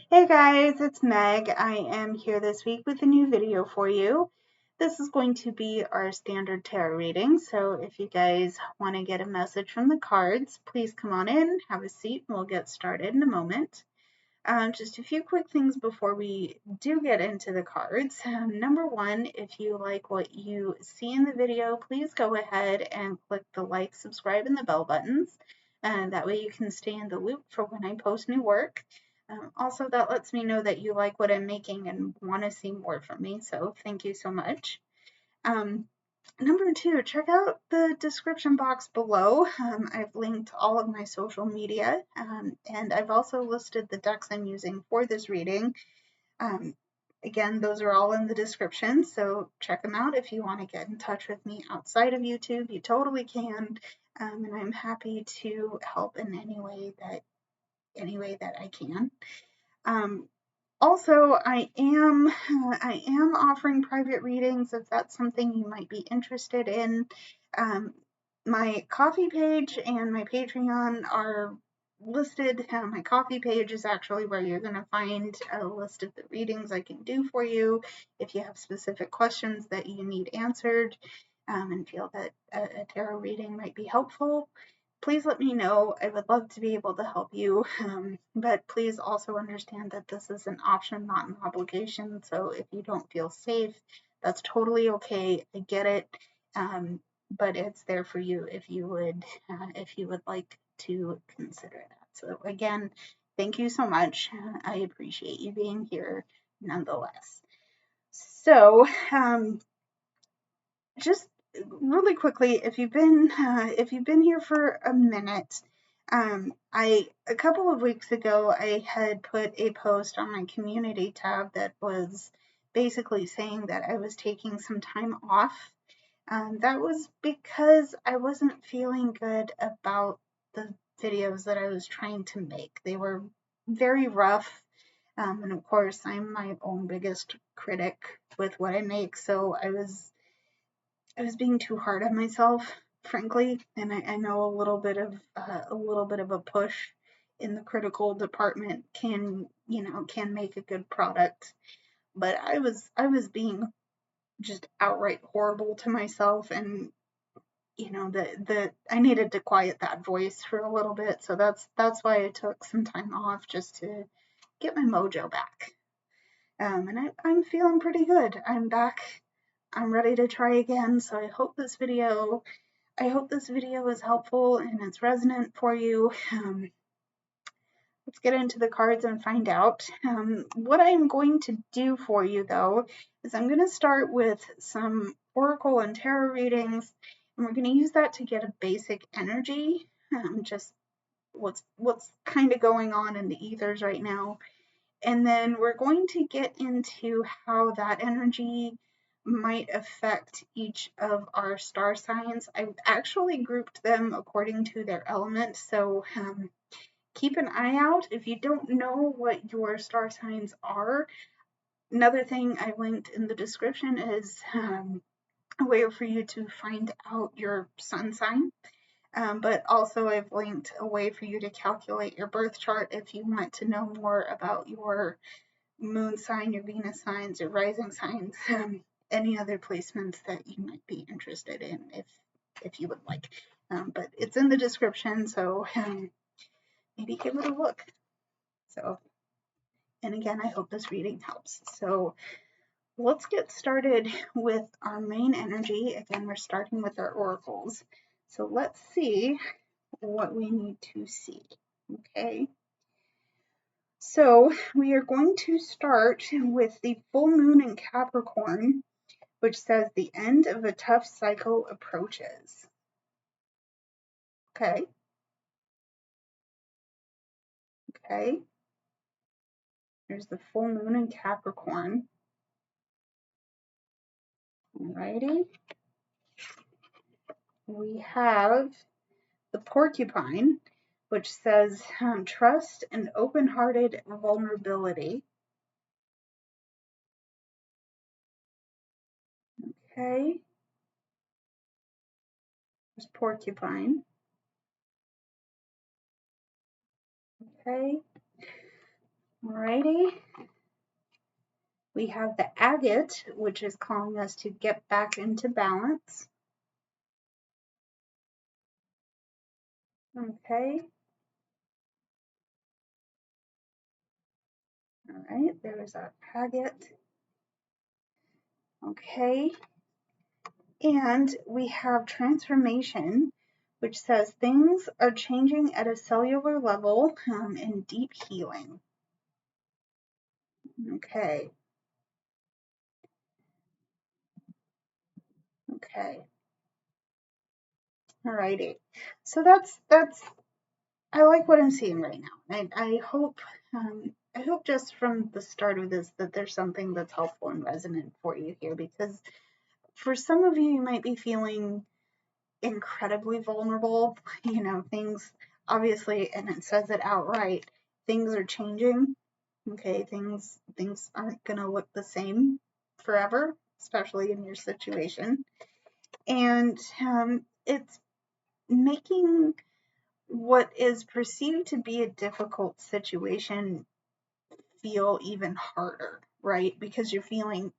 Hey guys, it's Meg. I am here this week with a new video for you. This is going to be our standard tarot reading, so if you guys want to get a message from the cards, please come on in, have a seat, and we'll get started in a moment. Just a few quick things before we do get into the cards. Number one, if you like what you see in the video, please go ahead and click the like, subscribe, and the bell buttons. That way you can stay in the loop for when I post new work. Also, that lets me know that you like what I'm making and want to see more from me, so thank you so much. Number two, check out the description box below. I've linked all of my social media, and I've also listed the decks I'm using for this reading. Again, those are all in the description, so check them out. If you want to get in touch with me outside of YouTube, you totally can, and I'm happy to help in any way that I can. Also, I am offering private readings if that's something you might be interested in. My Ko-fi page and my Patreon are listed. My Ko-fi page is actually where you're going to find a list of the readings I can do for you if you have specific questions that you need answered and feel that a tarot reading might be helpful. Please let me know. I would love to be able to help you, but please also understand that this is an option, not an obligation. So if you don't feel safe, that's totally okay. I get it, but it's there for you if you would like to consider that. So again, thank you so much. I appreciate you being here nonetheless. So just really quickly, if you've been here for a minute, a couple of weeks ago I had put a post on my community tab that was basically saying that I was taking some time off. That was because I wasn't feeling good about the videos that I was trying to make. They were very rough. And of course, I'm my own biggest critic with what I make, so I was being too hard on myself, frankly, and I know a little bit of a push in the critical department can make a good product, but I was being just outright horrible to myself, and I needed to quiet that voice for a little bit, so that's why I took some time off, just to get my mojo back. And I'm feeling pretty good. I'm back. I'm ready to try again. So I hope this video is helpful and it's resonant for you. Let's get into the cards and find out. What I'm going to do for you, though, is I'm going to start with some oracle and tarot readings, and we're going to use that to get a basic energy, just what's kind of going on in the ethers right now. And then we're going to get into how that energy might affect each of our star signs. I've actually grouped them according to their element, so keep an eye out. If you don't know what your star signs are, another thing I linked in the description is a way for you to find out your sun sign. But also I've linked a way for you to calculate your birth chart if you want to know more about your moon sign, your Venus signs, your rising signs, any other placements that you might be interested in if you would like. But it's in the description, so maybe give it a look. So, and again, I hope this reading helps. So let's get started with our main energy. Again, we're starting with our oracles. So let's see what we need to see. Okay. So we are going to start with the full moon in Capricorn, which says the end of a tough cycle approaches. Okay. Okay. There's the full moon in Capricorn. Alrighty. We have the porcupine, which says trust and open-hearted vulnerability. Okay. There's porcupine. Okay. Alrighty. We have the agate, which is calling us to get back into balance. Okay. All right, there's our agate. Okay. And we have transformation, which says things are changing at a cellular level in deep healing. Okay. Okay. Alrighty. So that's I like what I'm seeing right now. I hope just from the start of this that there's something that's helpful and resonant for you here, because for some of you, you might be feeling incredibly vulnerable. You know, things obviously, and it says it outright, things are changing. Okay, things aren't gonna look the same forever, especially in your situation. And it's making what is perceived to be a difficult situation feel even harder, right? Because you're feeling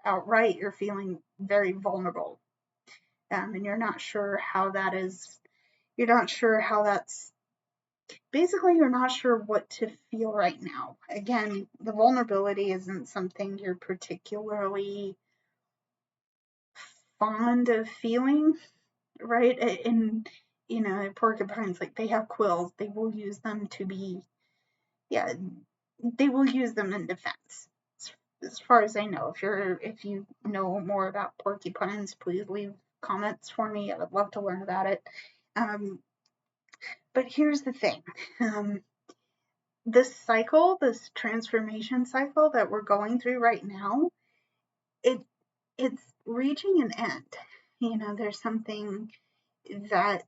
outright, you're feeling very vulnerable. And you're not sure how that is, you're not sure how that's, basically, you're not sure what to feel right now. Again, the vulnerability isn't something you're particularly fond of feeling, right? And, you know, porcupines, like, they have quills, they will use them to be, yeah, they will use them in defense. As far as I know, if you know more about porcupines, please leave comments for me. I would love to learn about it. But here's the thing. This cycle, this transformation cycle that we're going through right now, it's reaching an end. You know, there's something that,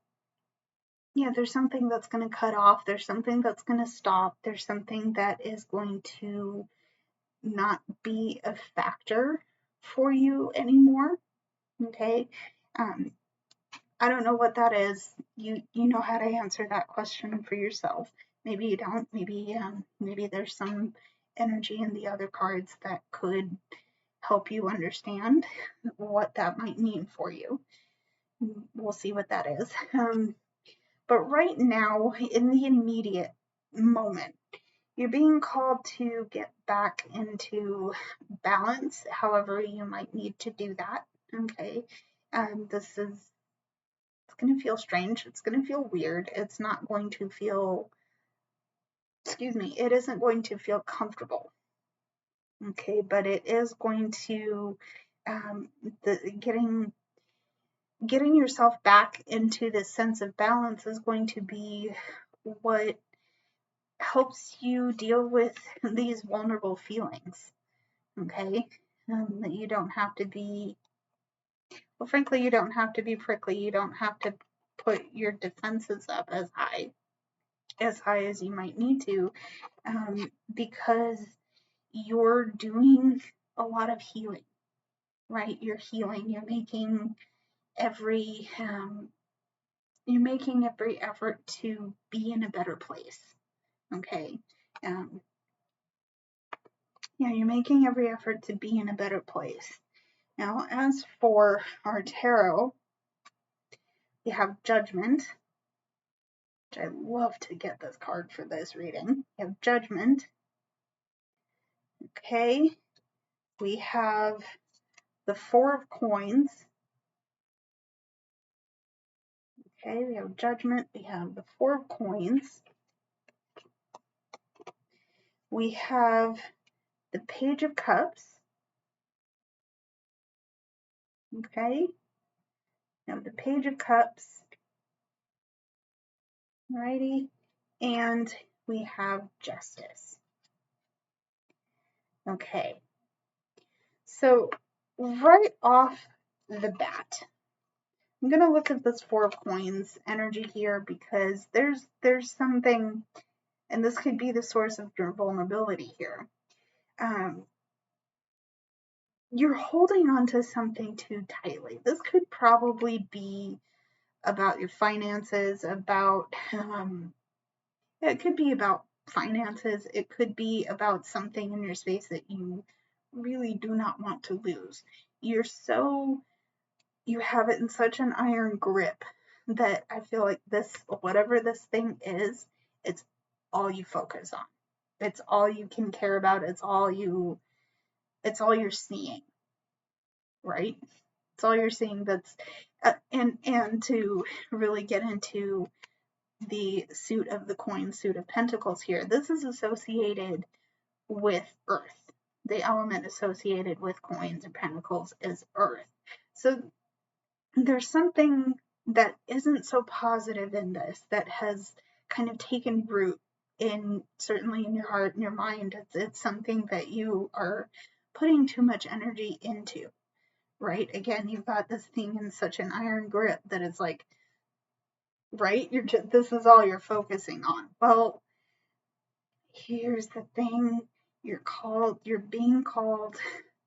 there's something that's going to cut off. There's something that's going to stop. There's something that is going to not be a factor for you anymore. Okay. I don't know what that is. You know how to answer that question for yourself. Maybe you don't. Maybe there's some energy in the other cards that could help you understand what that might mean for you. We'll see what that is. But right now, in the immediate moment, you're being called to get back into balance, however you might need to do that. Okay. This is, it's going to feel strange. It's going to feel weird. It's not going to feel, it isn't going to feel comfortable. Okay. But it is going to, getting yourself back into this sense of balance is going to be what helps you deal with these vulnerable feelings. Okay. That you don't have to be, well, frankly, you don't have to be prickly. You don't have to put your defenses up as high as you might need to, because you're doing a lot of healing, right? You're healing. You're making every effort to be in a better place. Okay. You're making every effort to be in a better place. Now, as for our tarot, we have Judgment, which I love to get this card for this reading. We have Judgment. Okay. We have the Four of Coins. Okay, we have Judgment. We have the Four of Coins. We have the Page of Cups. Okay. Now the Page of Cups. Alrighty. And we have Justice. Okay. So right off the bat, I'm going to look at this Four of Coins energy here, because there's something, and this could be the source of your vulnerability here. You're holding on to something too tightly. This could probably be about your finances, about, it could be about finances. It could be about something in your space that you really do not want to lose. You have it in such an iron grip that I feel like this, whatever this thing is, it's all you focus on. It's all you can care about. It's all you're seeing, right? It's all you're seeing. That's and to really get into the suit of the coin, suit of pentacles here, this is associated with earth. The element associated with coins or pentacles is earth. So there's something that isn't so positive in this that has kind of taken root certainly in your heart and your mind. It's something that you are putting too much energy into, right? Again, you've got this thing in such an iron grip that it's like, right? This is all you're focusing on. Well, here's the thing. You're being called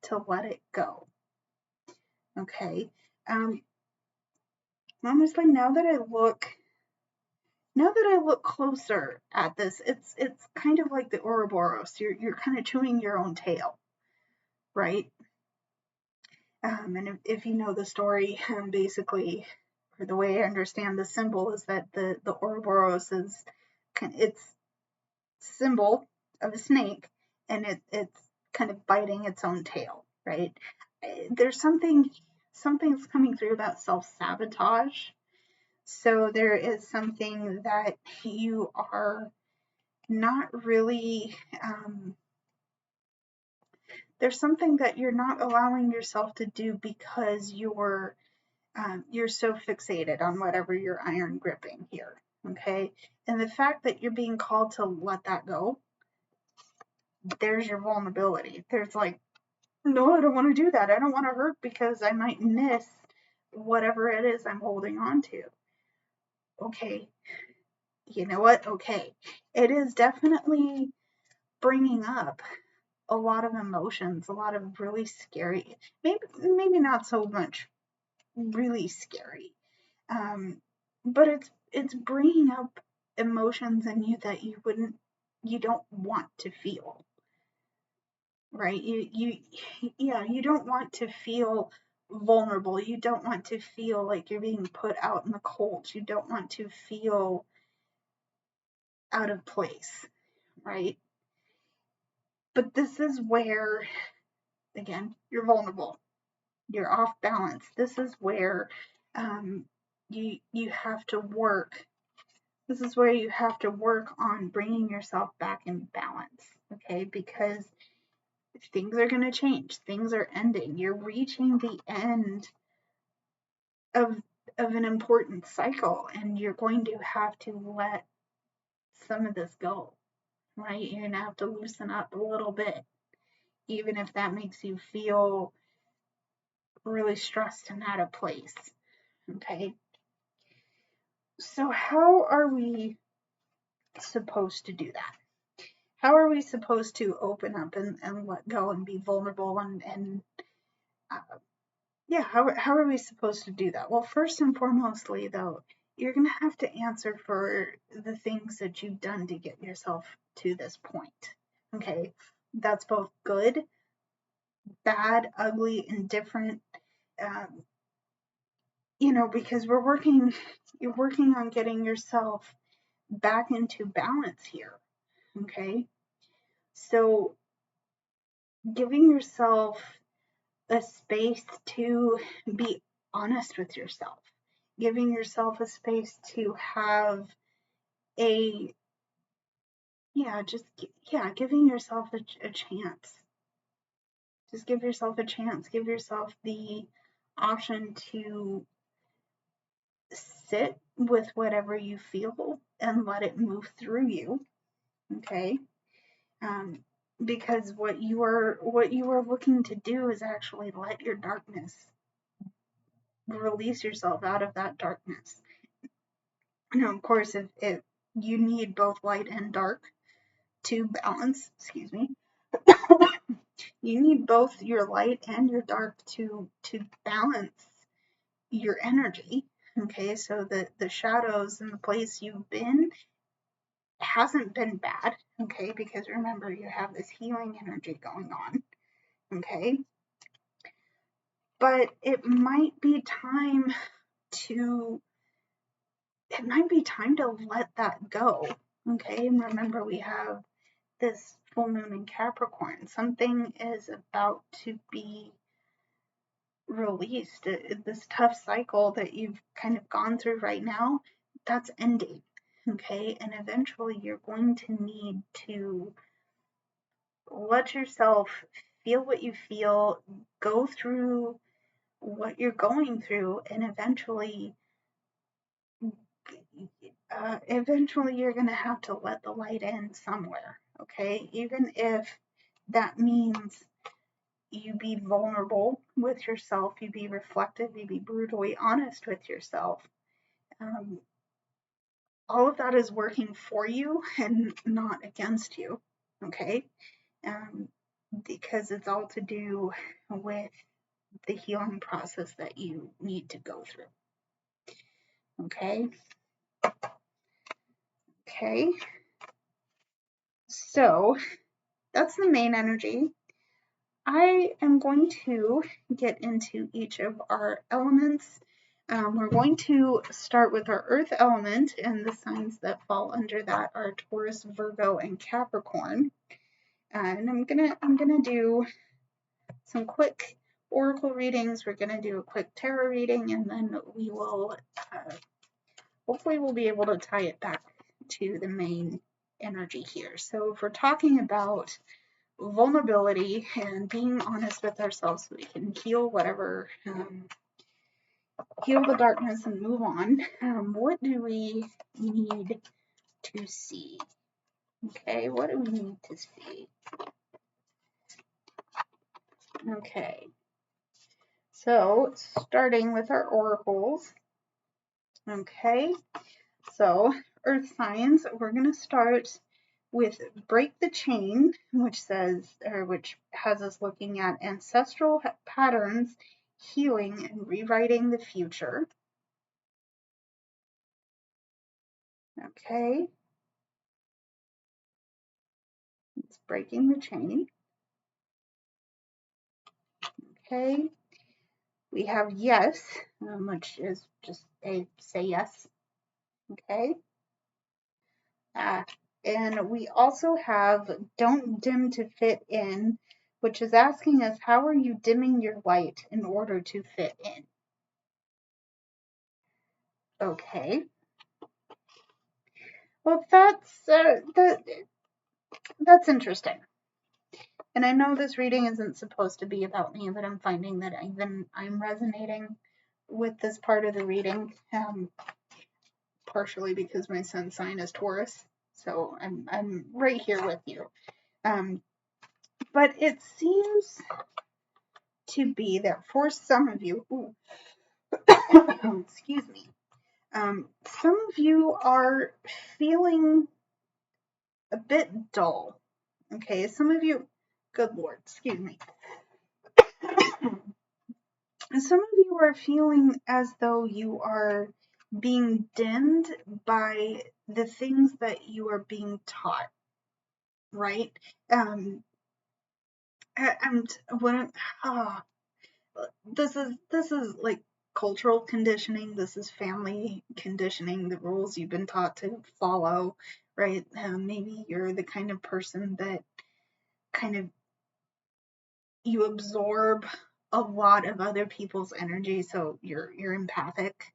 to let it go. Okay. Honestly, now that I look closer at this, it's kind of like the Ouroboros. You're kind of chewing your own tail, right? And if you know the story, basically, or the way I understand the symbol is that the Ouroboros is its symbol of a snake, and it's kind of biting its own tail, right? There's something's coming through about self-sabotage. So there is something that you are not really, there's something that you're not allowing yourself to do because you're so fixated on whatever you're iron gripping here, okay? And the fact that you're being called to let that go, there's your vulnerability. There's like, no, I don't want to do that. I don't want to hurt because I might miss whatever it is I'm holding on to. Okay, you know what? Okay, it is definitely bringing up a lot of emotions, a lot of really scary, maybe not so much really scary, but it's bringing up emotions in you that you don't want to feel, right? You don't want to feel vulnerable. You don't want to feel like you're being put out in the cold. You don't want to feel out of place, right? But this is where, again, you're vulnerable. You're off balance. This is where you have to work. This is where you have to work on bringing yourself back in balance, okay? Because things are going to change. Things are ending. You're reaching the end of an important cycle, and you're going to have to let some of this go, right? You're going to have to loosen up a little bit, even if that makes you feel really stressed and out of place, okay? So how are we supposed to do that? How are we supposed to open up and let go and be vulnerable and yeah, how are we supposed to do that? Well, first and foremostly, though, you're going to have to answer for the things that you've done to get yourself to this point, okay? That's both good, bad, ugly, indifferent, because you're working on getting yourself back into balance here, okay? So giving yourself a space to be honest with yourself, giving yourself a space to have a, giving yourself a chance. Just give yourself a chance. Give yourself the option to sit with whatever you feel and let it move through you, okay? Because what you are looking to do is actually let your darkness, release yourself out of that darkness. Now, of course, if you need both light and dark to balance, excuse me, you need both your light and your dark to balance your energy. Okay, so the shadows and the place you've been hasn't been bad, okay, because remember, you have this healing energy going on, okay, but it might be time to let that go, okay. And remember, we have this full moon in Capricorn. Something is about to be released. This tough cycle that you've kind of gone through right now, that's ending, okay. And eventually you're going to need to let yourself feel what you feel, go through what you're going through, and eventually you're going to have to let the light in somewhere, okay? Even if that means you be vulnerable with yourself, you be reflective, you be brutally honest with yourself. All of that is working for you and not against you, okay? Because it's all to do with the healing process that you need to go through, okay? Okay, so that's the main energy. I am going to get into each of our elements. We're going to start with our earth element, and the signs that fall under that are Taurus, Virgo, and Capricorn. And I'm gonna do some quick oracle readings. We're gonna do a quick tarot reading, and then we will hopefully we'll be able to tie it back to the main energy here. So if we're talking about vulnerability and being honest with ourselves so we can heal whatever, heal the darkness and move on, what do we need to see? Okay, what do we need to see? Okay, so starting with our oracles. Okay, so earth signs, we're going to start with Break the Chain, which has us looking at ancestral patterns, healing, and rewriting the future. Okay, it's Breaking the Chain. Okay, we have Yes, which is just a say yes. Okay, and we also have Don't Dim to Fit In, which is asking us, how are you dimming your light in order to fit in? Okay. Well, that's interesting. And I know this reading isn't supposed to be about me, but I'm finding that I'm resonating with this part of the reading, partially because my sun sign is Taurus, so I'm right here with you. But it seems to be that for some of you, excuse me, some of you are feeling a bit dull. Okay, some of you, good Lord, excuse me. Some of you are feeling as though you are being dimmed by the things that you are being taught, right? And when this is like cultural conditioning. This is family conditioning. The rules you've been taught to follow, right? Maybe you're the kind of person that kind of you absorb a lot of other people's energy, so you're empathic.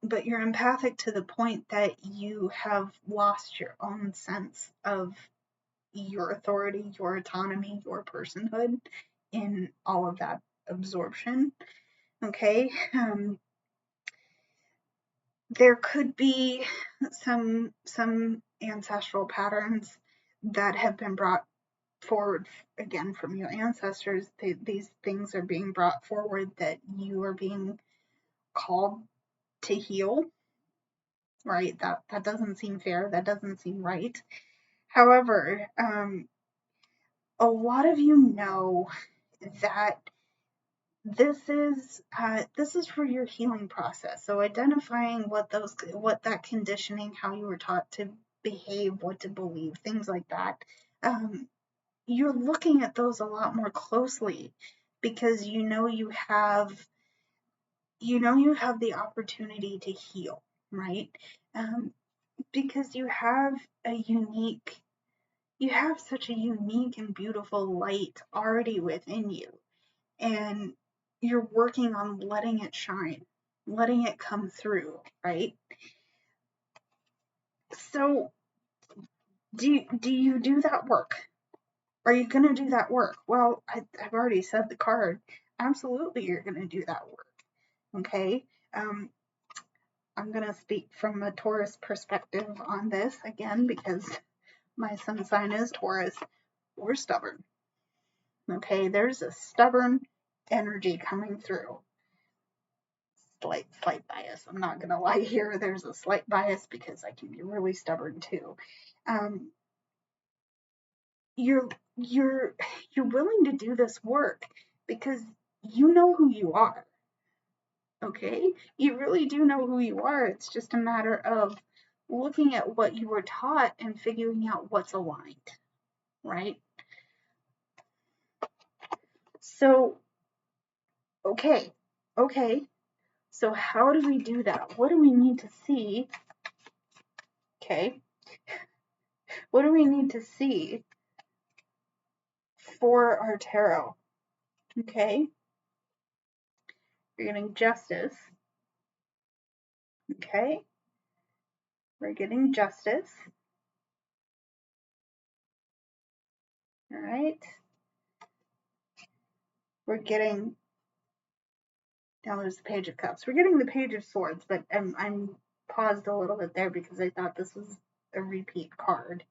But you're empathic to the point that you have lost your own sense of your authority, your autonomy, your personhood in all of that absorption. Okay. There could be some ancestral patterns that have been brought forward again from your ancestors. These things are being brought forward that you are being called to heal, right? That doesn't seem fair. That doesn't seem right. However, a lot of you know that this is for your healing process. So identifying what that conditioning, how you were taught to behave, what to believe, things like that. You're looking at those a lot more closely because you know you have the opportunity to heal, right? Because you have such a unique and beautiful light already within you, and you're working on letting it shine, letting it come through, right? So do you do that work? Are you going to do that work? Well, I've already said the card. Absolutely, you're going to do that work. Okay. I'm going to speak from a Taurus perspective on this again because my sun sign is Taurus. We're stubborn. Okay. There's a stubborn energy coming through. Slight bias. I'm not going to lie here. There's a slight bias because I can be really stubborn too. You're willing to do this work because you know who you are. Okay? You really do know who you are. It's just a matter of looking at what you were taught and figuring out what's aligned, right? So, okay. So how do we do that? What do we need to see? Okay. What do we need to see for our tarot? Okay. We're getting justice. Okay. We're getting justice. All right. We're getting, now there's the Page of Cups. We're getting the Page of Swords, but I'm paused a little bit there because I thought this was a repeat card.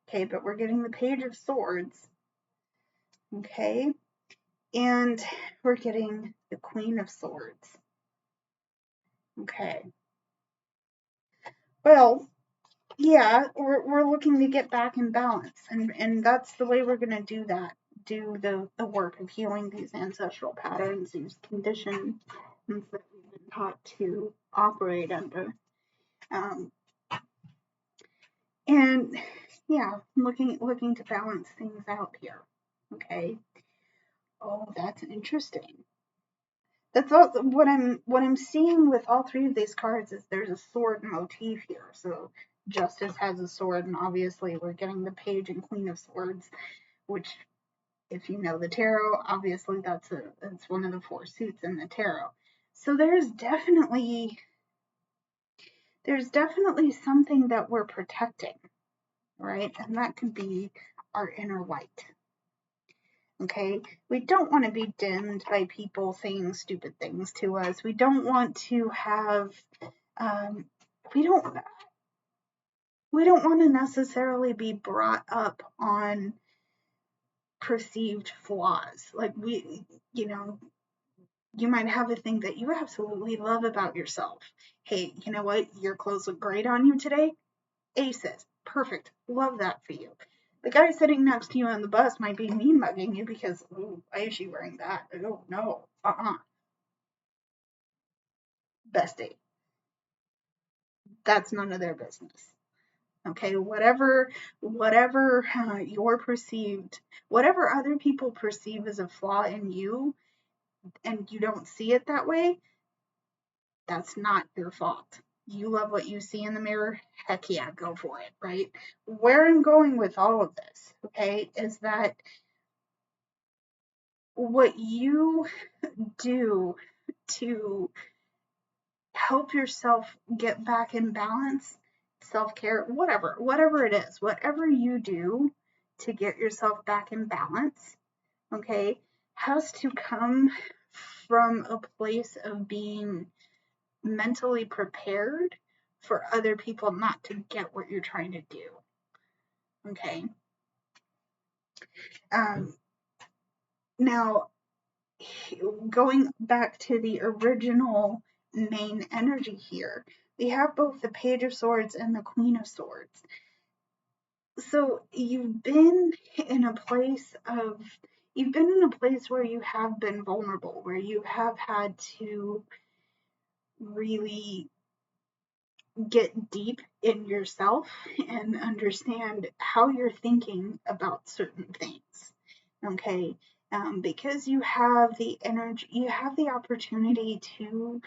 Okay, but we're getting the Page of Swords. Okay, and we're getting the Queen of Swords. Okay. Well, yeah, we're looking to get back in balance, and that's the way we're going to do that. Do the work of healing these ancestral patterns, these conditions that we've been taught to operate under. And yeah, looking to balance things out here. Okay. Oh, that's interesting. That's all what I'm seeing with all three of these cards is there's a sword motif here. So Justice has a sword, and obviously we're getting the Page and Queen of Swords, which, if you know the tarot, obviously that's one of the four suits in the tarot. So there's definitely something that we're protecting, right? And that could be our inner light. Okay, we don't want to be dimmed by people saying stupid things to us. We don't want to have, we don't want to necessarily be brought up on perceived flaws. Like you might have a thing that you absolutely love about yourself. Hey, you know what? Your clothes look great on you today. Aces. Perfect. Love that for you. The guy sitting next to you on the bus might be mean mugging you because, ooh, why is she wearing that? Oh, no. Bestie. That's none of their business. Okay, whatever you're perceived, whatever other people perceive as a flaw in you, and you don't see it that way, that's not your fault. You love what you see in the mirror, heck yeah, go for it, right? Where I'm going with all of this, okay, is that what you do to help yourself get back in balance, self-care, whatever it is, whatever you do to get yourself back in balance, okay, has to come from a place of being mentally prepared for other people not to get what you're trying to do. Okay. Now, going back to the original main energy here, we have both the Page of Swords and the Queen of Swords. So you've been in a place where you have been vulnerable, where you have had to really get deep in yourself and understand how you're thinking about certain things. Okay. Because you have the energy, you have the opportunity to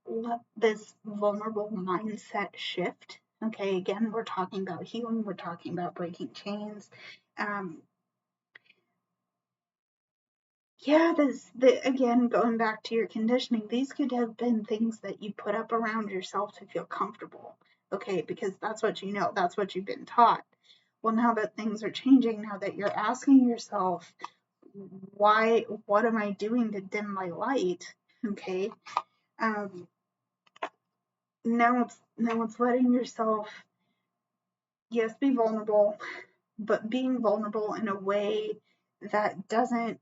let this vulnerable mindset shift. Okay. Again, we're talking about healing, we're talking about breaking chains. Yeah, again, going back to your conditioning, these could have been things that you put up around yourself to feel comfortable, okay, because that's what you know, that's what you've been taught. Well, now that things are changing, now that you're asking yourself, what am I doing to dim my light? Okay, um, now it's letting yourself, yes, be vulnerable, but being vulnerable in a way that doesn't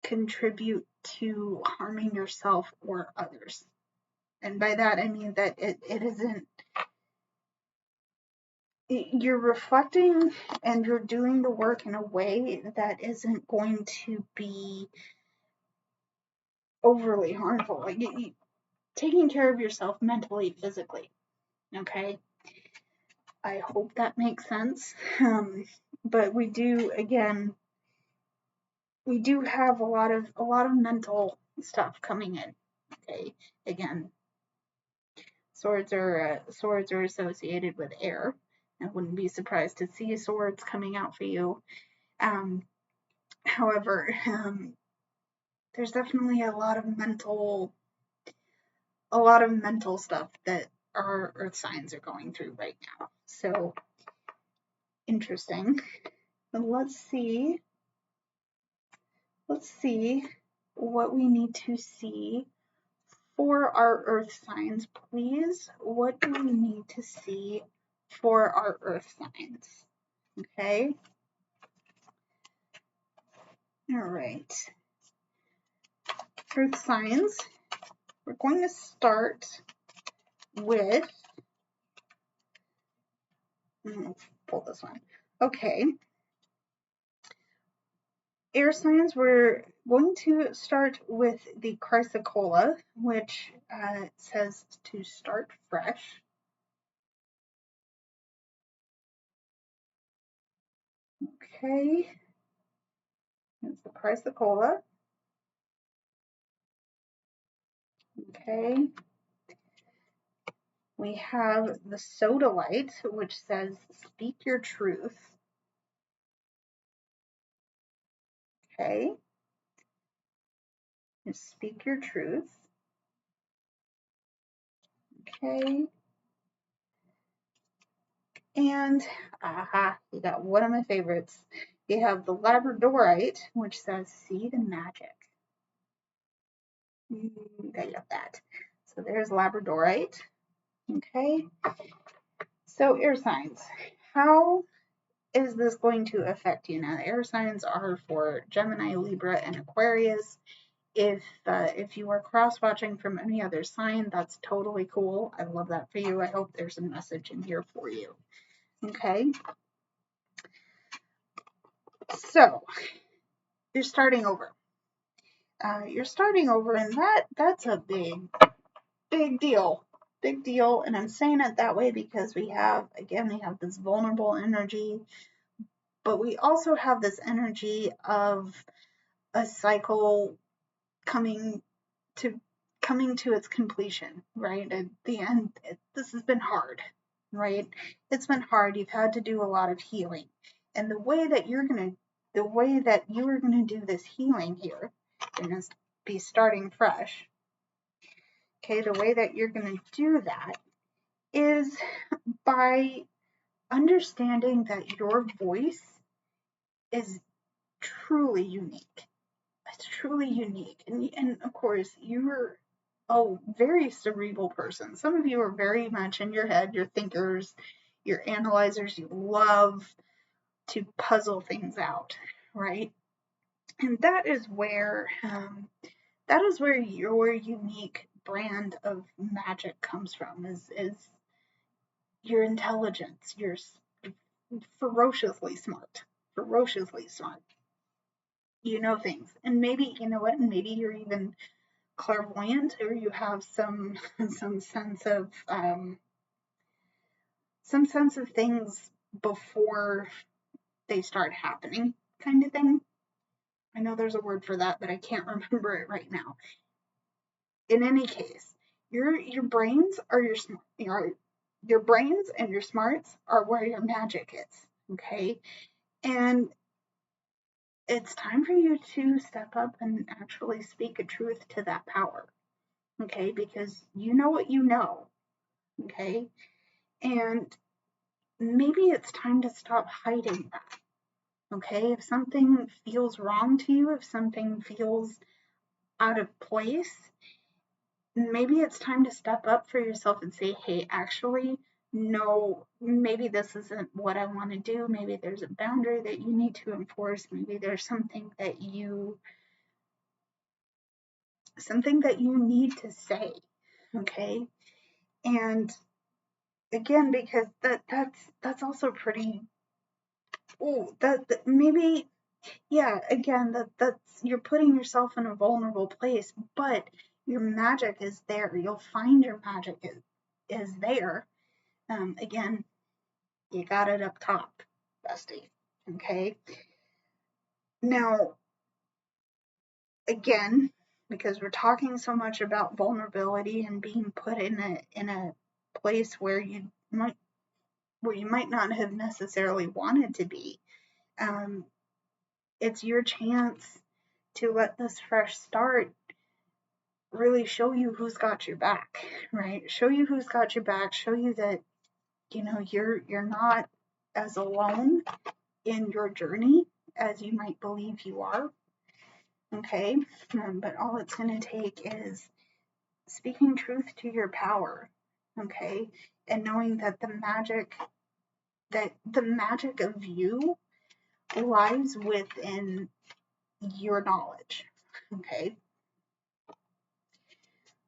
contribute to harming yourself or others. And by that, I mean that it isn't, you're reflecting and you're doing the work in a way that isn't going to be overly harmful. Like taking care of yourself mentally, physically. Okay. I hope that makes sense. But we do, again, we do have a lot of mental stuff coming in. Okay. Again, swords are associated with air. I wouldn't be surprised to see swords coming out for you. However, there's definitely a lot of mental stuff that our earth signs are going through right now. So interesting. And let's see what we need to see for our earth signs, please. What do we need to see for our earth signs? Okay. All right. Earth signs. We're going to start with, let's pull this one. Okay. Air signs, we're going to start with the chrysocolla, which says to start fresh. Okay. It's the chrysocolla. Okay. We have the sodalite, which says speak your truth. Okay. And speak your truth. Okay. And you got one of my favorites. You have the labradorite, which says see the magic. They got that. So there's labradorite. Okay. So air signs. How is this going to affect you? Now, air signs are for Gemini, Libra, and Aquarius. If you are cross-watching from any other sign, that's totally cool. I love that for you. I hope there's a message in here for you. Okay. So you're starting over. And that's a big deal. Big deal. And I'm saying it that way because we have this vulnerable energy, but we also have this energy of a cycle coming to its completion, right? At the end, this has been hard, right? It's been hard. You've had to do a lot of healing. And the way that you are gonna do this healing here, you're gonna be starting fresh. Okay, the way that you're gonna do that is by understanding that your voice is truly unique. It's truly unique. And of course, you're a very cerebral person. Some of you are very much in your head, you're thinkers, you're analyzers, you love to puzzle things out, right? And that is where your unique brand of magic comes from, is your intelligence. You're ferociously smart. Ferociously smart. You know things. And maybe, you know what, and maybe you're even clairvoyant, or you have some sense of some sense of things before they start happening, kind of thing. I know there's a word for that, but I can't remember it right now. In any case, your brains are your brains and your smarts are where your magic is, okay? And it's time for you to step up and actually speak a truth to that power, okay? Because you know what you know, okay? And maybe it's time to stop hiding that, okay? If something feels wrong to you, if something feels out of place, maybe it's time to step up for yourself and say, hey, actually, no, maybe this isn't what I want to do. Maybe there's a boundary that you need to enforce. Maybe there's something that you need to say, okay? And again, because that's also pretty, that maybe, yeah, again, that's, you're putting yourself in a vulnerable place, but your magic is there. You'll find your magic is there. Again, you got it up top, bestie. Okay. Now, again, because we're talking so much about vulnerability and being put in a place where you might not have necessarily wanted to be, it's your chance to let this fresh start really show you who's got your back, right? Show you who's got your back. Show you that you're not as alone in your journey as you might believe you are. Okay, but all it's going to take is speaking truth to your power. Okay, and knowing that the magic of you lies within your knowledge. Okay,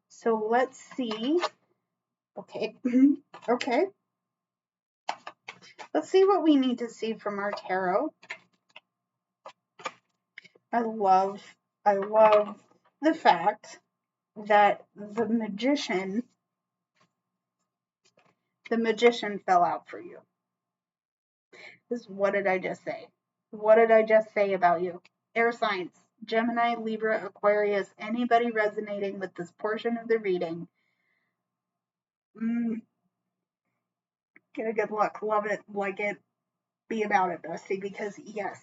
so let's see. Okay, okay. Let's see what we need to see from our tarot. I love the fact that the magician fell out for you. What did I just say? What did I just say about you? Air signs, Gemini, Libra, Aquarius, anybody resonating with this portion of the reading, get a good look, love it, like it, be about it, bestie, because yes,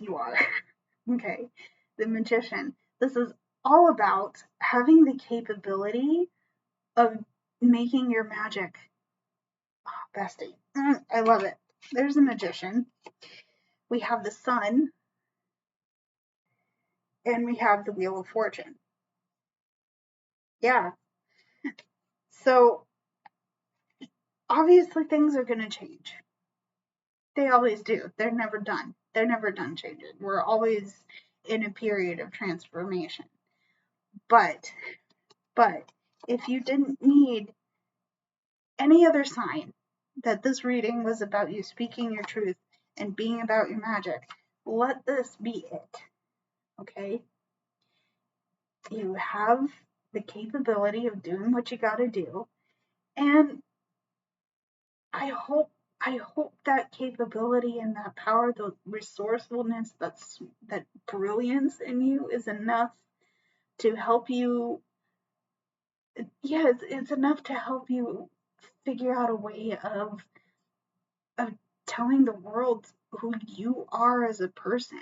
you are. Okay, the magician. This is all about having the capability of making your magic. Oh, bestie, I love it. There's a magician. We have the sun, and we have the Wheel of Fortune. Yeah. So obviously things are going to change. They always do. They're never done. They're never done changing. We're always in a period of transformation. But if you didn't need any other sign that this reading was about you speaking your truth and being about your magic, let this be it. Okay? You have the capability of doing what you got to do, and I hope that capability and that power, the resourcefulness, that brilliance in you is enough to help you. Yeah, it's enough to help you figure out a way of telling the world who you are as a person.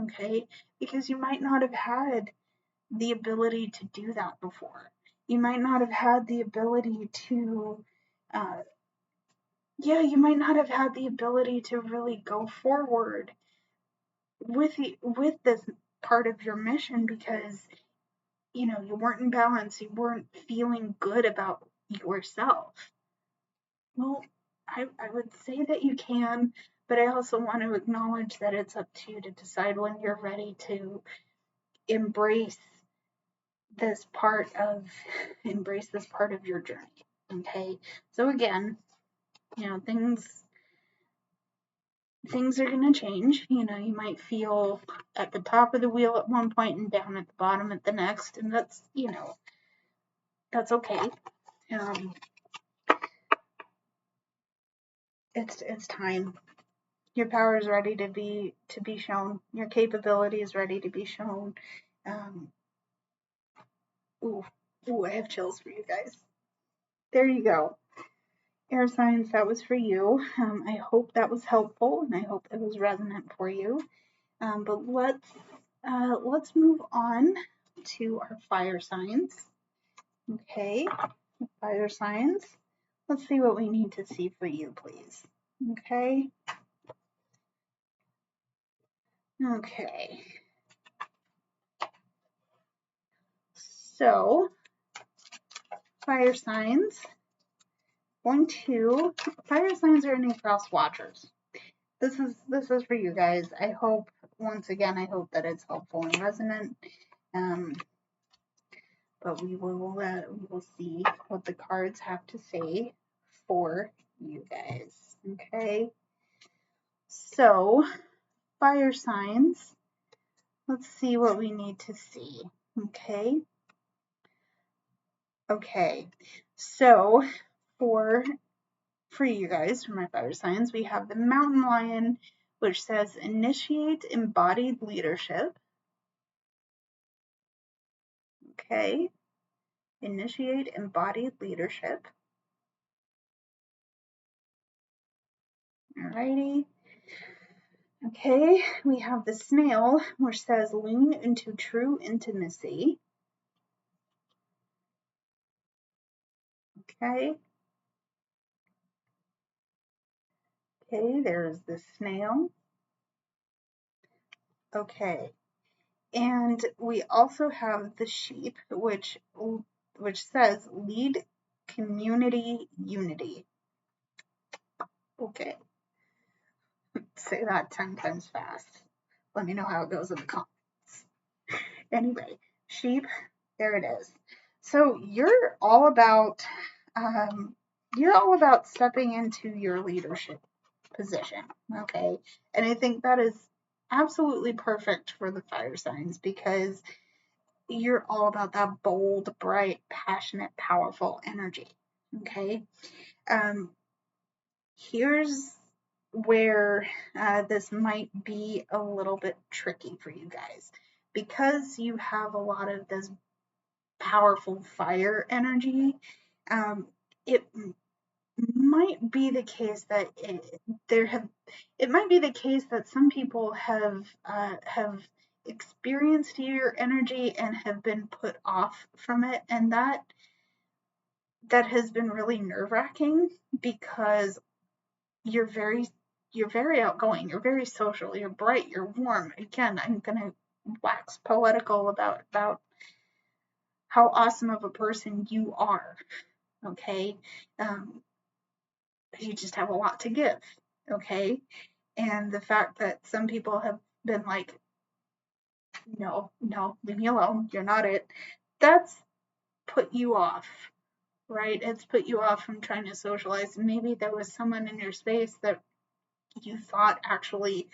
Okay, because you might not have had the ability to do that before. You might not have had the ability to. You might not have had the ability to really go forward with this part of your mission because you weren't in balance, you weren't feeling good about yourself. Well, I would say that you can, but I also want to acknowledge that it's up to you to decide when you're ready to embrace this part of your journey. Okay, so again, things are going to change. You might feel at the top of the wheel at one point and down at the bottom at the next, and that's okay. it's time. Your power is ready to be shown. Your capability is ready to be shown. Ooh, I have chills for you guys. There you go. Air signs, that was for you. I hope that was helpful, and I hope it was resonant for you. But let's move on to our fire signs. Okay, fire signs. Let's see what we need to see for you, please. Okay. Okay. So, fire signs. Fire signs are any cross watchers. This is for you guys. I hope, once again, that it's helpful and resonant. But we will see what the cards have to say for you guys. Okay. So, fire signs. Let's see what we need to see. Okay. Okay. So, for you guys, for my fire signs, we have the mountain lion, which says initiate embodied leadership. Okay. Initiate embodied leadership. Alrighty. Okay, we have the snail, which says lean into true intimacy. Okay. Okay, there's the snail. Okay. And we also have the sheep, which says lead community unity. Okay. Say that 10 times fast. Let me know how it goes in the comments. Anyway, sheep, there it is. So you're all about stepping into your leadership position, okay? And I think that is absolutely perfect for the fire signs because you're all about that bold, bright, passionate, powerful energy, okay? Here's where this might be a little bit tricky for you guys because you have a lot of this powerful fire energy. It might be the case that it might be the case that some people have experienced your energy and have been put off from it, and that has been really nerve-wracking because you're very outgoing, you're very social, you're bright, you're warm. Again, I'm gonna wax poetical about how awesome of a person you are. Okay. You just have a lot to give. Okay. And the fact that some people have been like, no, leave me alone, you're not it, that's put you off, right? It's put you off from trying to socialize. Maybe there was someone in your space that you thought actually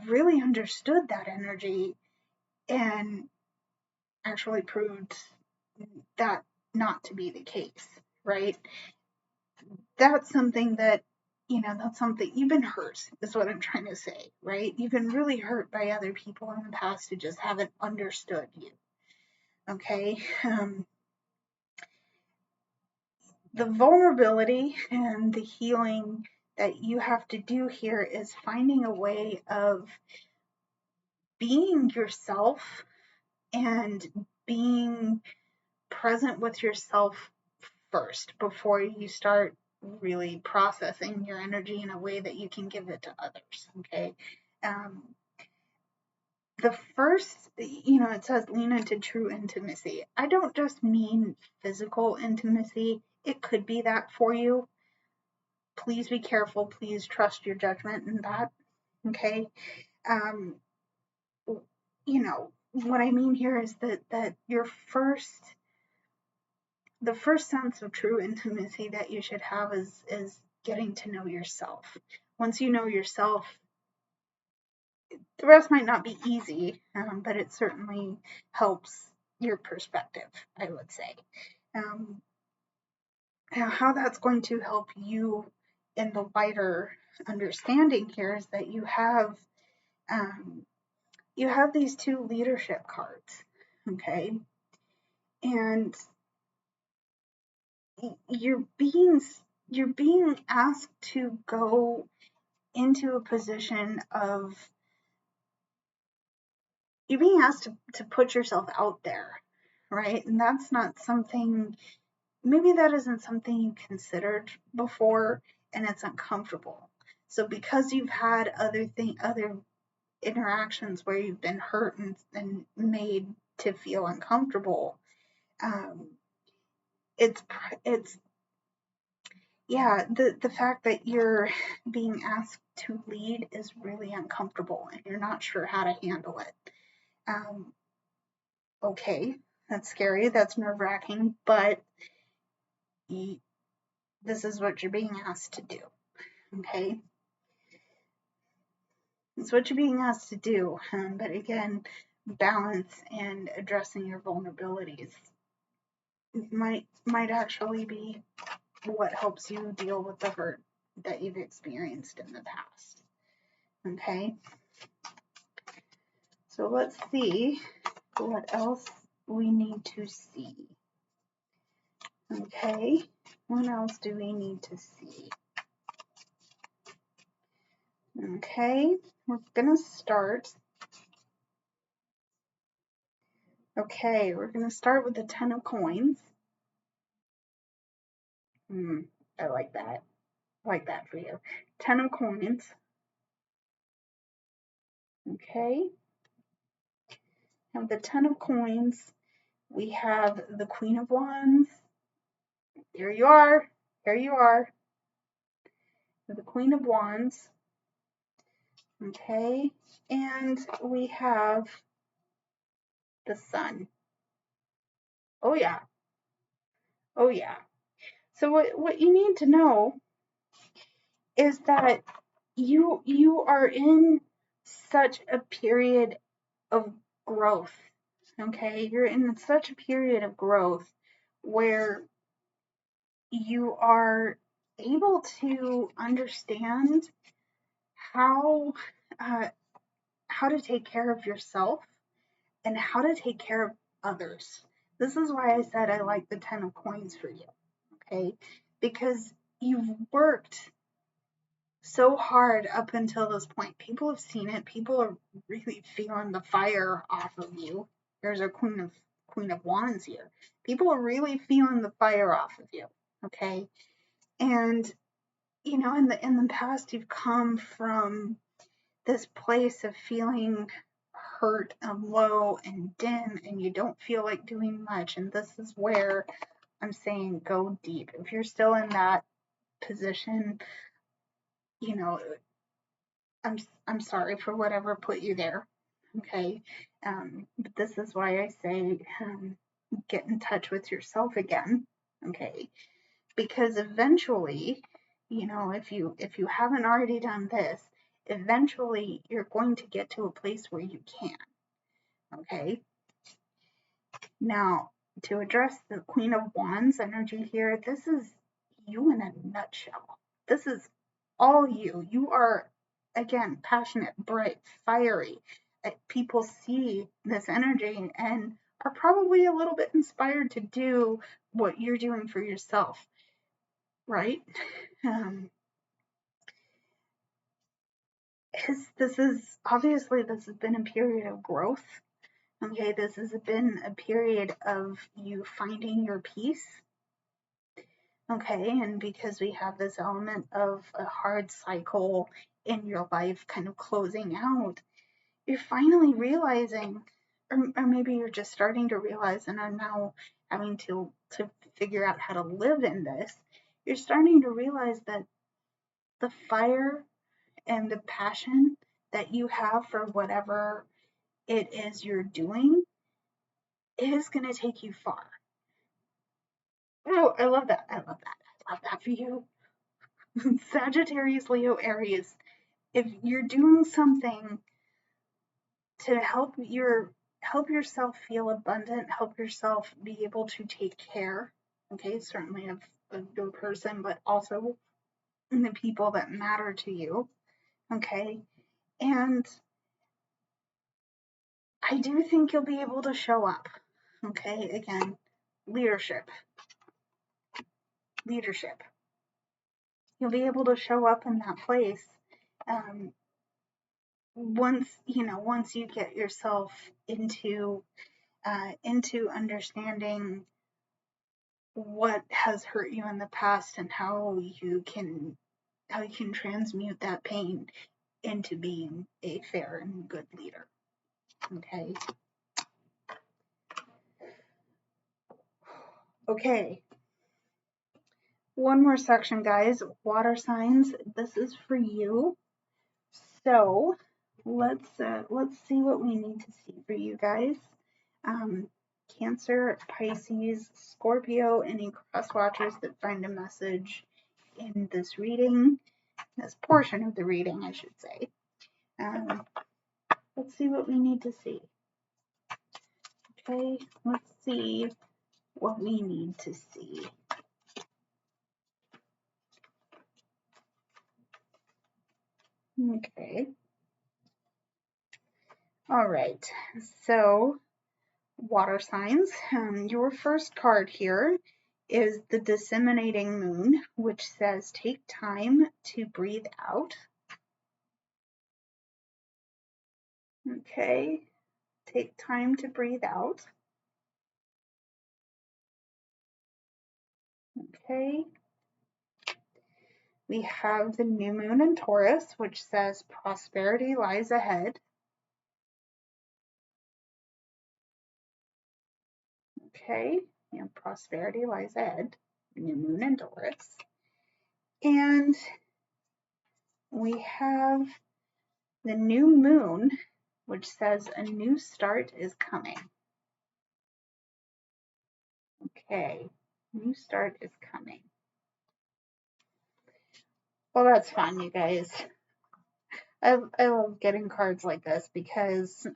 really understood that energy and actually proved that not to be the case, right? That's something that, that's something you've been hurt, is what I'm trying to say, right? You've been really hurt by other people in the past who just haven't understood you, okay? The vulnerability and the healing that you have to do here is finding a way of being yourself and being present with yourself first before you start really processing your energy in a way that you can give it to others. Okay. The first, it says lean into true intimacy. I don't just mean physical intimacy. It could be that for you. Please be careful. Please trust your judgment in that. Okay. What I mean here is that the first sense of true intimacy that you should have is getting to know yourself. Once you know yourself, the rest might not be easy, but it certainly helps your perspective, I would say. How that's going to help you in the wider understanding here is that you have these two leadership cards, okay, and you're being asked to go into a position of, you're being asked to put yourself out there, right? And that's not something, maybe that isn't something you considered before, and it's uncomfortable. So because you've had other interactions where you've been hurt and made to feel uncomfortable, it's the fact that you're being asked to lead is really uncomfortable and you're not sure how to handle it. Okay, that's scary, that's nerve-wracking, but this is what you're being asked to do, okay? It's what you're being asked to do, but again, balance and addressing your vulnerabilities might actually be what helps you deal with the hurt that you've experienced in the past, okay? So let's see what else we need to see. Okay, what else do we need to see? Okay, we're gonna start. Okay, we're gonna start with the 10 of coins. I like that. I like that for you. 10 of coins. Okay. Have the 10 of coins. We have the Queen of Wands. Here you are. Here you are. The Queen of Wands. Okay. And we have the Sun. Oh, yeah. Oh, yeah. So what you need to know is that you are in such a period of growth. Okay, you're in such a period of growth where you are able to understand how to take care of yourself and how to take care of others. This is why I said I like the 10 of coins for you, okay? Because you've worked so hard up until this point. People have seen it. People are really feeling the fire off of you. There's a Queen of Wands here. People are really feeling the fire off of you, okay? And you know, in the past, you've come from this place of feeling hurt and low and dim, and you don't feel like doing much. And this is where I'm saying go deep. If you're still in that position, you know, I'm sorry for whatever put you there. Okay. But this is why I say get in touch with yourself again. Okay. Because eventually, you know, if you haven't already done this, eventually you're going to get to a place where you can. Okay. Now, to address the Queen of Wands energy here, this is you in a nutshell. This is all you. You are, again, passionate, bright, fiery. People see this energy and are probably a little bit inspired to do what you're doing for yourself, right? This has been a period of growth. Okay, this has been a period of you finding your peace. Okay, and because we have this element of a hard cycle in your life kind of closing out, you're finally realizing, or maybe you're just starting to realize and are now having to figure out how to live in this. You're starting to realize that the fire and the passion that you have for whatever it is you're doing is going to take you far. Oh, I love that. I love that. I love that for you. Sagittarius, Leo, Aries. If you're doing something to help yourself feel abundant, help yourself be able to take care, okay, certainly of your person, but also and the people that matter to you. Okay. And I do think you'll be able to show up. Okay. Again, leadership. You'll be able to show up in that place. Once you get yourself into understanding what has hurt you in the past and how you can transmute that pain into being a fair and good leader. Okay. Okay. One more section, guys. Water signs. This is for you. So let's see what we need to see for you guys. Cancer, Pisces, Scorpio, any cross watchers that find a message in this reading, this portion of the reading, I should say. Let's see what we need to see. Okay, let's see what we need to see. Okay. All right. So, water signs. Your first card here is the disseminating moon, which says take time to breathe out. Okay. Take time to breathe out. Okay. We have the new moon in Taurus, which says prosperity lies ahead. Okay, and prosperity lies ahead. New moon in Taurus. And we have the new moon, which says a new start is coming. Okay, new start is coming. Well, that's fun, you guys. I love getting cards like this because,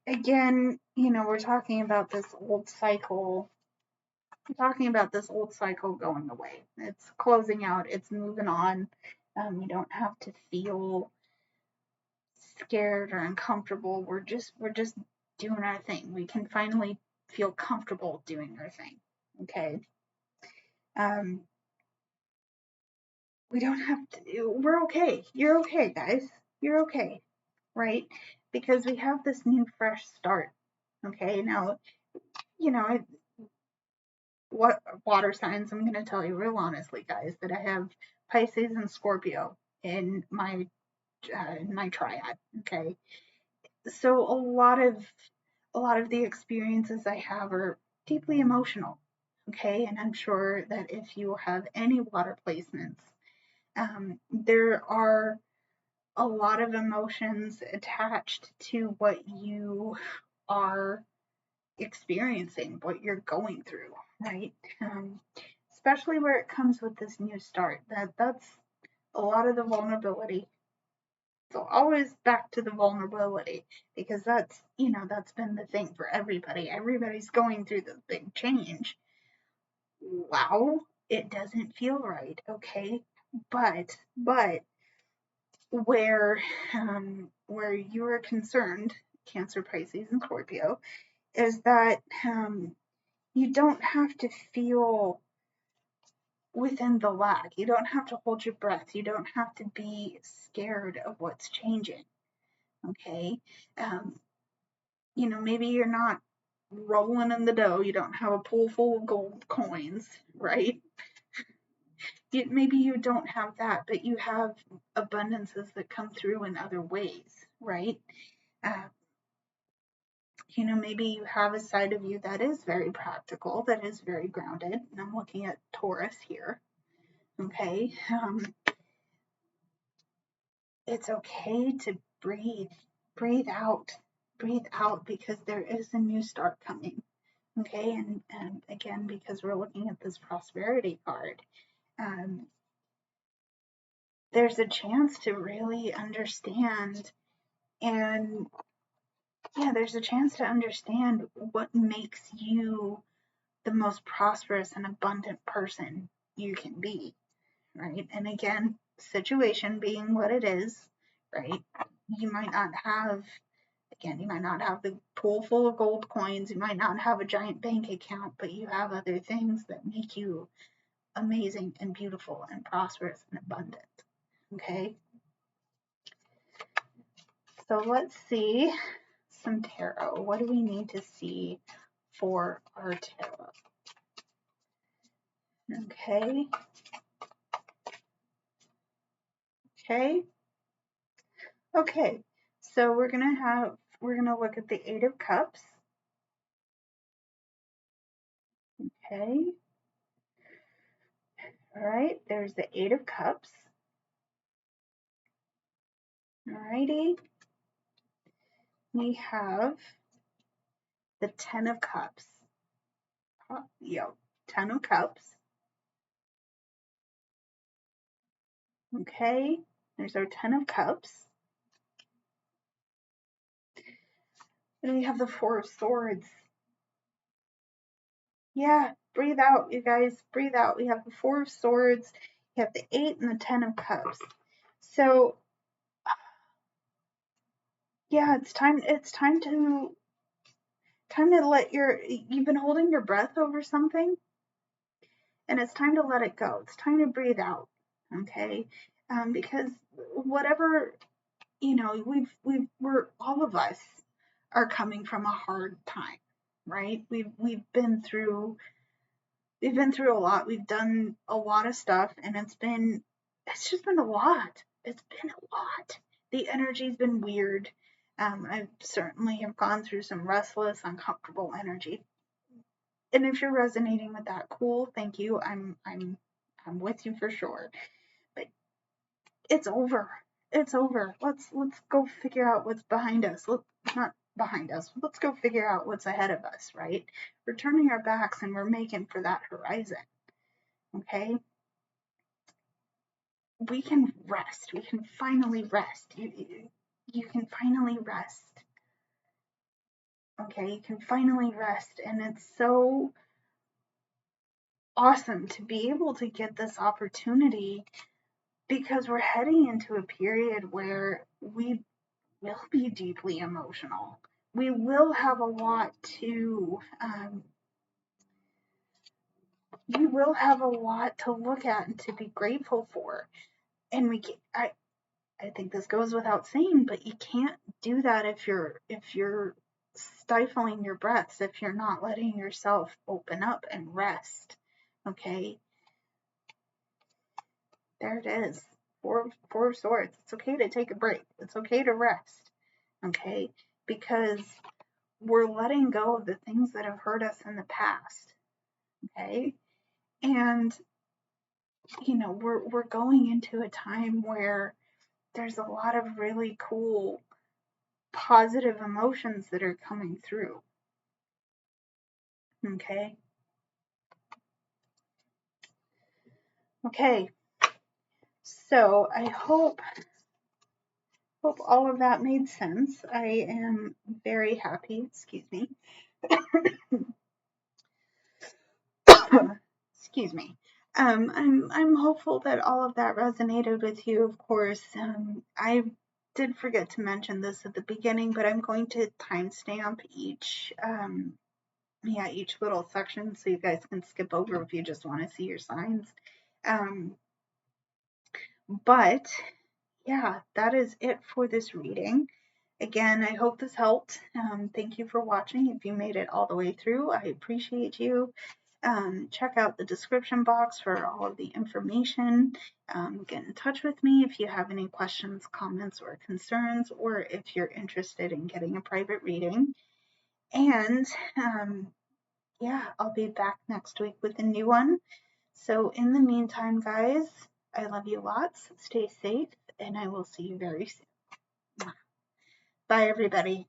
again, we're talking about this old cycle. We're talking about this old cycle going away. It's closing out. It's moving on. You don't have to feel scared or uncomfortable. We're just doing our thing. We can finally feel comfortable doing our thing. Okay. We don't have to. We're okay. You're okay, guys. You're okay, right? Because we have this new fresh start. Okay. Now, what water signs? I'm going to tell you real honestly, guys, that I have Pisces and Scorpio in my triad. Okay. So a lot of the experiences I have are deeply emotional. Okay. And I'm sure that if you have any water placements, there are a lot of emotions attached to what you are experiencing, what you're going through, right? Especially where it comes with this new start. That's a lot of the vulnerability. So always back to the vulnerability, because that's been the thing for everybody. Everybody's going through this big change. Wow, it doesn't feel right, okay? But where you're concerned, Cancer, Pisces, and Scorpio, is that you don't have to feel within the lag. You don't have to hold your breath. You don't have to be scared of what's changing. Okay. Maybe you're not rolling in the dough. You don't have a pool full of gold coins, right? Maybe you don't have that, but you have abundances that come through in other ways, right? Maybe you have a side of you that is very practical, that is very grounded. And I'm looking at Taurus here. Okay. It's okay to breathe out, because there is a new start coming. Okay. And again, because we're looking at this prosperity card, there's a chance to really understand, and there's a chance to understand what makes you the most prosperous and abundant person you can be, right? And again, situation being what it is, right? You might not have, again, you might not have the pool full of gold coins, you might not have a giant bank account, but you have other things that make you amazing and beautiful and prosperous and abundant. Okay? So let's see some tarot. What do we need to see for our tarot? Okay. Okay. Okay. So we're gonna look at the Eight of Cups. Okay. All right. There's the Eight of Cups. Alrighty. We have the Ten of Cups. Ten of Cups. Okay. There's our Ten of Cups. And we have the Four of Swords. Yeah, breathe out, you guys. Breathe out. We have the Four of Swords. We have the Eight and the Ten of Cups. So, yeah, it's time to let you've been holding your breath over something, and it's time to let it go. It's time to breathe out, okay? Because whatever, we're all of us are coming from a hard time, right? We've been through a lot. We've done a lot of stuff, and it's just been a lot. It's been a lot. The energy's been weird. I certainly have gone through some restless, uncomfortable energy. And if you're resonating with that, cool. Thank you. I'm with you for sure. But it's over. It's over. Let's go figure out what's behind us. Not behind us. Let's go figure out what's ahead of us, right? We're turning our backs and we're making for that horizon. Okay? We can rest. We can finally rest. You can finally rest. Okay? You can finally rest. And it's so awesome to be able to get this opportunity, because we're heading into a period where we will be deeply emotional. We will have a lot to look at and to be grateful for. And I think this goes without saying, but you can't do that if you're stifling your breaths, if you're not letting yourself open up and rest. Okay? There it is. Four of Swords. It's okay to take a break. It's okay to rest. Okay? Because we're letting go of the things that have hurt us in the past. Okay? And we're going into a time where there's a lot of really cool positive emotions that are coming through. Okay? Okay. So I hope all of that made sense. I am very happy. Excuse me. Excuse me. I'm hopeful that all of that resonated with you. Of course, I did forget to mention this at the beginning, but I'm going to timestamp each little section so you guys can skip over if you just want to see your signs. But yeah, that is it for this reading. Again, I hope this helped. Thank you for watching. If you made it all the way through, I appreciate you. Check out the description box for all of the information. Get in touch with me if you have any questions, comments, or concerns, or if you're interested in getting a private reading. And yeah, I'll be back next week with a new one. So in the meantime, guys, I love you lots. Stay safe, and I will see you very soon. Bye, everybody.